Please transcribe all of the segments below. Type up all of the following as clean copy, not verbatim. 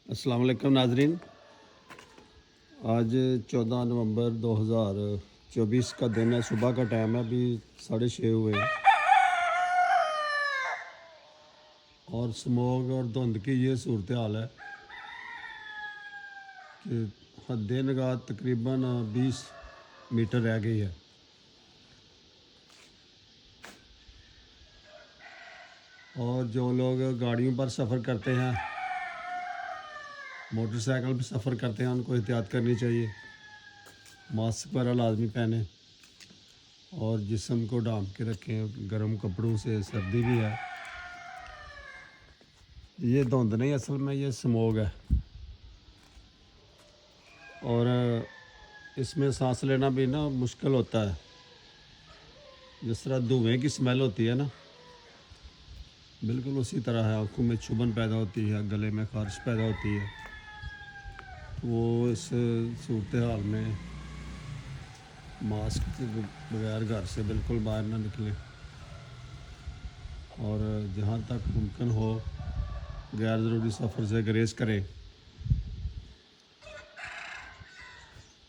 अस्सलाम वालेकुम नाजरीन। आज 14 नवंबर 2024 का दिन है। सुबह का टाइम है, अभी 6:30 हुए हैं और स्मोक और धुंध की ये सूरत हाल है कि हद निगाह तकरीबन 20 मीटर रह गई है। और जो लोग गाड़ियों पर सफ़र करते हैं, मोटरसाइकिल पर सफ़र करते हैं, उनको एहतियात करनी चाहिए। मास्क वगैरह लाजमी पहने और जिस्म को ढांप के रखें गर्म कपड़ों से, सर्दी भी है। ये धुंध नहीं, असल में ये स्मोक है और इसमें सांस लेना भी ना मुश्किल होता है। जिस तरह धुएँ की स्मेल होती है ना, बिल्कुल उसी तरह है। आँखों में चुभन पैदा होती है, गले में खारिश पैदा होती है। वो इस सूरत हाल में मास्क के बगैर घर से बिल्कुल बाहर ना निकलें और जहाँ तक मुमकिन हो गैर ज़रूरी सफ़र से गुरेज करें।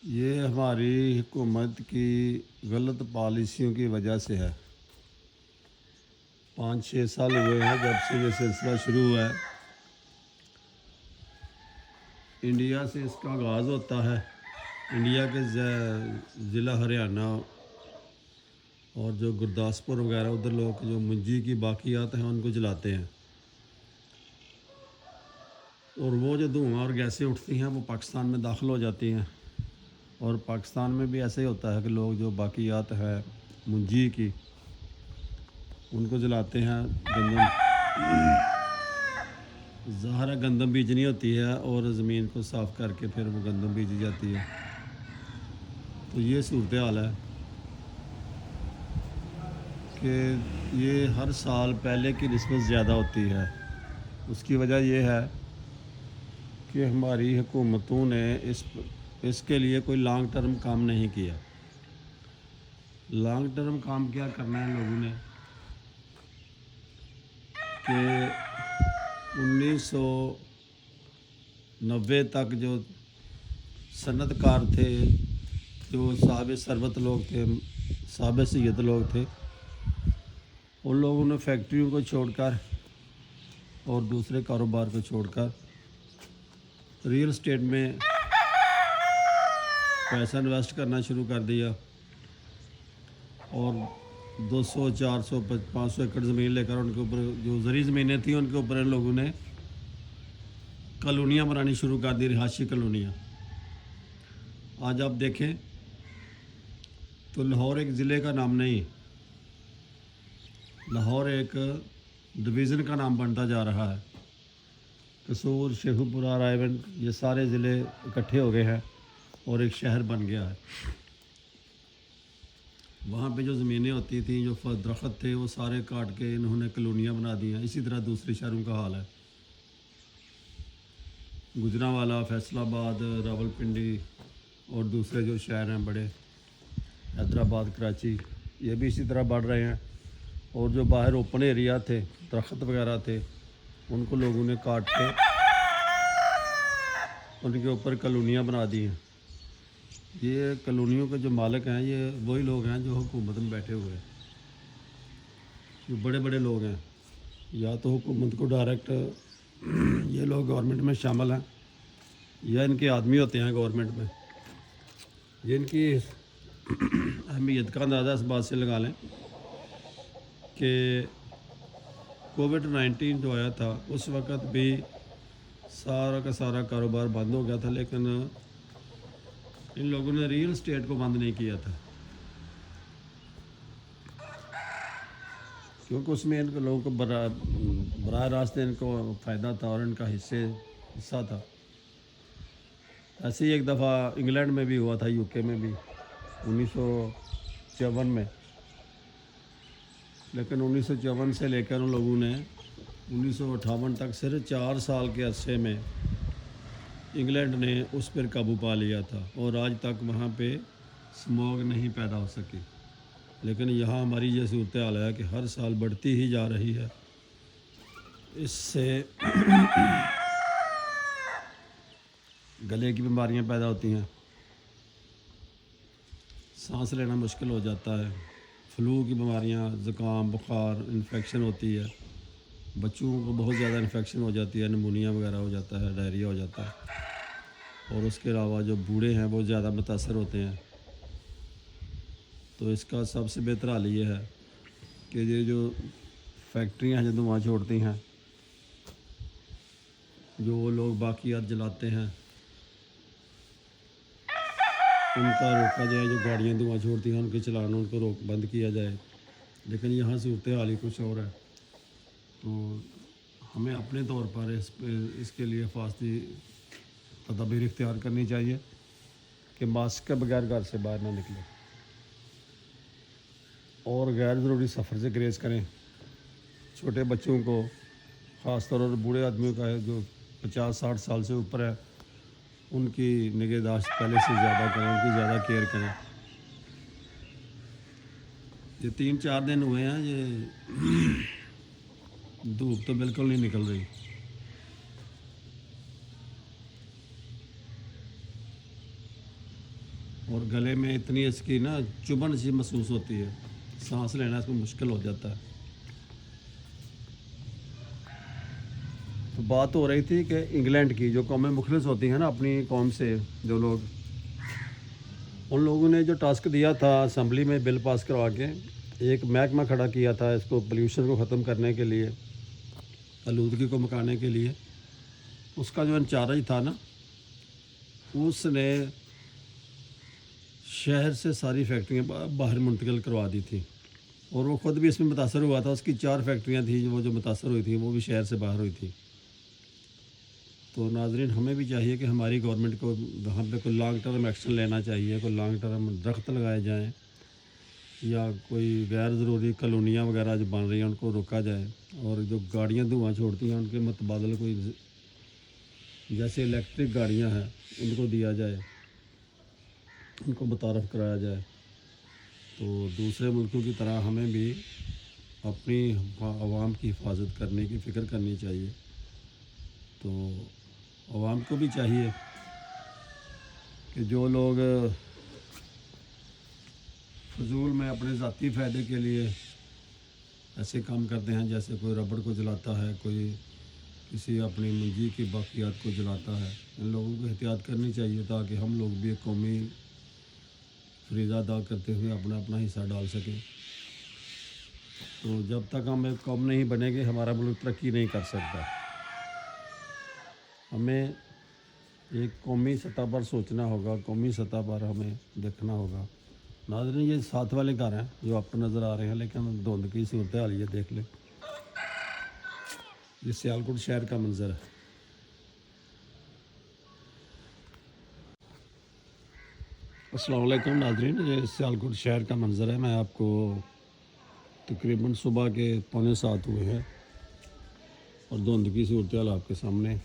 ये हमारी हुकूमत की गलत पॉलिसियों की वजह से है। 5-6 साल हुए हैं जब से ये सिलसिला शुरू हुआ है। इंडिया से इसका आगाज़ होता है। इंडिया के ज़िला हरियाणा और जो गुरदासपुर वगैरह उधर लोग जो मुंजी की बाकियात हैं उनको जलाते हैं और वो जो धुआं और गैसें उठती हैं वो पाकिस्तान में दाखिल हो जाती हैं। और पाकिस्तान में भी ऐसे ही होता है कि लोग जो बाकियात है मुंजी की उनको जलाते हैं। ज़ाहिर गंदम बीजनी होती है और ज़मीन को साफ़ करके फिर वो गंदम बीजी जाती है। तो ये सूरत हाल है कि ये हर साल पहले की निस्बत ज़्यादा होती है। उसकी वजह यह है कि हमारी हुकूमतों ने इसके लिए कोई लॉन्ग टर्म काम नहीं किया। लॉन्ग टर्म काम क्या करना है लोगों ने कि 1990 तक जो सनतकार थे, जो साहब सरबत लोग थे, साहब सैयद लोग थे, उन लोगों ने फैक्ट्रियों को छोड़कर और दूसरे कारोबार को छोड़कर रियल एस्टेट में पैसा इन्वेस्ट करना शुरू कर दिया और 200, 400, 500 एकड़ ज़मीन लेकर उनके ऊपर जो ज़री ज़मीनें थी उनके ऊपर इन लोगों ने कॉलोनियाँ बनानी शुरू कर दी, रिहायशी कॉलोनियाँ। आज आप देखें तो लाहौर एक ज़िले का नाम नहीं, लाहौर एक डिवीज़न का नाम बनता जा रहा है। कसूर, शेखुपुरा, रायबंद ये सारे ज़िले इकट्ठे हो गए हैं और एक शहर बन गया है। वहाँ पे जो ज़मीनें होती थी, जो दरख्त थे, वो सारे काट के इन्होंने कॉलोनियाँ बना दी हैं। इसी तरह दूसरे शहरों का हाल है। गुजरांवाला, फैसलाबाद, रावलपिंडी और दूसरे जो शहर हैं बड़े, हैदराबाद, कराची, ये भी इसी तरह बढ़ रहे हैं। और जो बाहर ओपन एरिया थे, दरख्त वगैरह थे, उनको लोगों ने काट के उनके ऊपर कॉलोनियाँ बना दी हैं। ये कॉलोनियों के जो मालिक हैं ये वही लोग हैं जो हुकूमत में बैठे हुए हैं। जो बड़े बड़े लोग हैं, या तो हुकूमत को डायरेक्ट ये लोग गवर्नमेंट में शामिल हैं या इनके आदमी होते हैं गवर्नमेंट में। ये इनकी अहमियत का अंदाज़ा इस बात से लगा लें कि कोविड-19 जो आया था उस वक़्त भी सारा का सारा कारोबार बंद हो गया था, लेकिन इन लोगों ने रियल एस्टेट को बंद नहीं किया था क्योंकि उसमें इनको लोगों को बराह रास्त इनको फ़ायदा था और इनका हिस्सा था। ऐसे ही एक दफ़ा इंग्लैंड में भी हुआ था, यूके में भी 1954 में। लेकिन 1954 से लेकर उन लोगों ने 1958 तक सिर्फ 4 साल के अरसे में इंग्लैंड ने उस पर काबू पा लिया था और आज तक वहाँ पे स्मोक नहीं पैदा हो सकी। लेकिन यहाँ हमारी ये सूरत हाल है कि हर साल बढ़ती ही जा रही है। इससे گلے کی بیماریاں پیدا ہوتی ہیں، سانس لینا مشکل ہو جاتا ہے، فلو کی بیماریاں، زکام، بخار، انفیکشن ہوتی ہے، بچوں کو بہت زیادہ انفیکشن ہو جاتی ہے، نمونیا وغیرہ ہو جاتا ہے، ڈائریا ہو جاتا ہے، اور اس کے علاوہ جو بوڑھے ہیں وہ زیادہ متاثر ہوتے ہیں۔ تو اس کا سب سے بہتر حل یہ ہے کہ یہ جو فیکٹریاں ہیں جو دھواں چھوڑتی ہیں، جو لوگ باقیات جلاتے ہیں، ان کا روکا جائے، جو گاڑیاں دھواں چھوڑتی ہیں ان کے چلان ان کو بند کیا جائے۔ لیکن یہاں صورتحال ہی کچھ اور ہے، تو ہمیں اپنے طور پر اس کے لیے حفاظتی تدابیر اختیار کرنی چاہیے کہ ماسک کے بغیر گھر سے باہر نہ نکلیں، اور غیر ضروری سفر سے گریز کریں۔ چھوٹے بچوں کو، خاص طور پر بوڑھے آدمیوں کا ہے جو 50-60 سال سے اوپر ہے، ان کی نگہداشت پہلے سے زیادہ کریں، ان کی زیادہ کیئر کریں۔ یہ 3-4 دن ہوئے ہیں، یہ دھوپ تو بالکل نہیں نکل رہی، اور گلے میں اتنی اس کی نا چبھن سی محسوس ہوتی ہے، سانس لینا اس میں مشکل ہو جاتا ہے۔ تو بات ہو رہی تھی کہ انگلینڈ کی، جو قومیں مخلص ہوتی ہیں نا اپنی قوم سے، جو لوگ، ان لوگوں نے جو ٹاسک دیا تھا اسمبلی میں بل پاس کروا کے، ایک محکمہ کھڑا کیا تھا اس کو پولیوشن کو ختم کرنے کے لیے، آلودگی کو مکانے کے لیے۔ اس کا جو انچارج تھا نا، اس نے شہر سے ساری فیکٹریاں باہر منتقل کروا دی تھی، اور وہ خود بھی اس میں متاثر ہوا تھا۔ اس کی 4 فیکٹریاں تھیں وہ جو متاثر ہوئی تھیں، وہ بھی شہر سے باہر ہوئی تھیں۔ تو ناظرین، ہمیں بھی چاہیے کہ ہماری گورنمنٹ کو وہاں پہ کوئی لانگ ٹرم ایکشن لینا چاہیے، کوئی لانگ ٹرم درخت لگائے جائیں، یا کوئی غیر ضروری کالونیاں وغیرہ جو بن رہی ہیں ان کو روکا جائے، اور جو گاڑیاں دھواں چھوڑتی ہیں ان کے متبادل کوئی جیسے الیکٹرک گاڑیاں ہیں ان کو دیا جائے، ان کو متعارف کرایا جائے۔ تو دوسرے ملکوں کی طرح ہمیں بھی اپنی عوام کی حفاظت کرنے کی فکر کرنی چاہیے۔ تو عوام کو بھی چاہیے کہ جو لوگ فضول میں اپنے ذاتی فائدے کے لیے ایسے کام کرتے ہیں، جیسے کوئی ربڑ کو جلاتا ہے، کوئی کسی اپنی منجی کی باقیات کو جلاتا ہے، ان لوگوں کو احتیاط کرنی چاہیے تاکہ ہم لوگ بھی ایک قومی فریضہ ادا کرتے ہوئے اپنا اپنا حصہ ڈال سکیں۔ تو جب تک ہم ایک قوم نہیں بنیں گے، ہمارا ملک ترقی نہیں کر سکتا۔ ہمیں ایک قومی سطح پر سوچنا ہوگا، قومی سطح پر ہمیں دیکھنا ہوگا۔ ناظرین، یہ ساتھ والے گھر ہیں جو آپ کو نظر آ رہے ہیں، لیکن دھند کی صورتحال یہ دیکھ لیں، یہ سیالکوٹ شہر کا منظر ہے۔ السلام علیکم ناظرین، یہ سیالکوٹ شہر کا منظر ہے۔ میں آپ کو تقریباً صبح کے 6:45 ہوئے ہیں، اور دھند کی صورتحال آپ کے سامنے،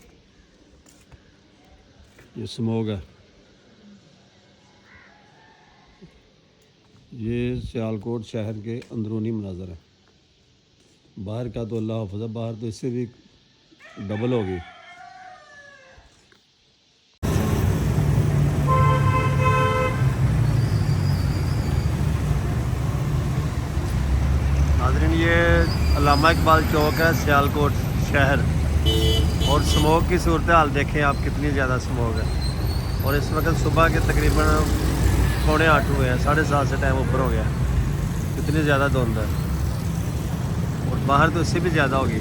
یہ سموگ ہے۔ یہ سیالکوٹ شہر کے اندرونی مناظر ہے۔ باہر کا تو اللہ حافظ ہے، باہر تو اس سے بھی ڈبل ہوگی۔ ناظرین، یہ علامہ اقبال چوک ہے، سیالکوٹ شہر، اور سموگ کی صورتحال دیکھیں آپ، کتنی زیادہ سموگ ہے۔ اور اس وقت صبح کے تقریباً 7:45 ہوئے ہیں، 7:30 سے ٹائم اوپر ہو گیا، کتنی زیادہ دھند ہے، اور باہر تو اس سے بھی زیادہ ہوگی۔